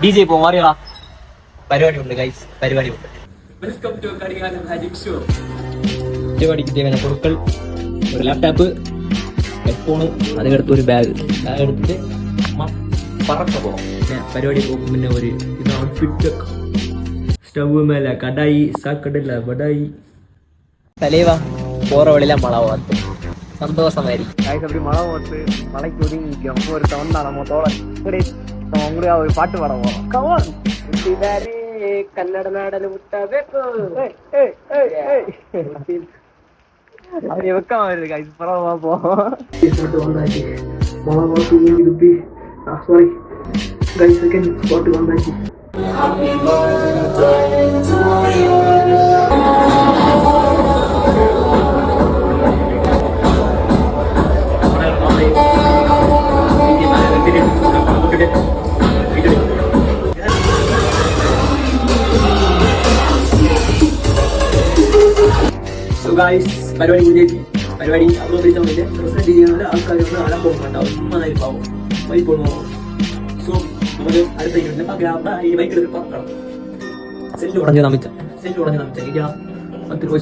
DJ പോ മാറിയാ പരിപാടി ഉണ്ട് ഗൈസ് പരിപാടി ഉണ്ട് വെൽക്കം ടു കടികാരം മാജിക് ഷോ പരിപാടിക്ക് தேவையான பொருட்கள் ഒരു ലാപ്ടോപ്പ് ഹെഡ്ഫോണ് അതിനടുത്ത് ഒരു ബാഗ് എടുത്തിട്ട് പറക്ക പോകാം പിന്നെ പരിപാടി പോകും പിന്നെ ഒരു ഇതാണ് ഫിറ്റ് സ്റ്റവ് മേലെ കടായി സാക്കടല്ല വടായി തലേവാ போற வழியில மழை பார்த்து சந்தோஷமாയിരിക്കും அப்படி மழை பார்த்து மழைக்கு ஒதுங்கி நிற்கும் அப்போ ஒரு தவன் தான் நம்ம தோழன் உங்களுக்கு ஒரு பாட்டு பாட போறோம் கவான் கன்னட நாடல் விட்டாಬೇಕು அது வெக்கமா இருக்கு இது பரவாயில்ல போவோம் வந்தாச்சு மழை பார்த்து ஊங்கி துப்பி சாரி கைஸ் செகண்ட் ஸ்பாட்டுக்கு வந்தாச்சு പരിപാടി വിജയിച്ചു പരിപാടി അപ്ലോഡ് ചെയ്താൽ മതി പ്രസന്റ് ചെയ്യാനുള്ള ആൾക്കാരൊന്നും ആളെ പോകുന്നുണ്ടാവും ചുമ്മാ പാവും വൈപ്പോൾ സോ നമുക്ക് അടുത്ത ബൈക്ക് എടുത്ത് പറക്കണം സെല്ല് ഉടഞ്ഞ് നമിച്ച 10 രൂപ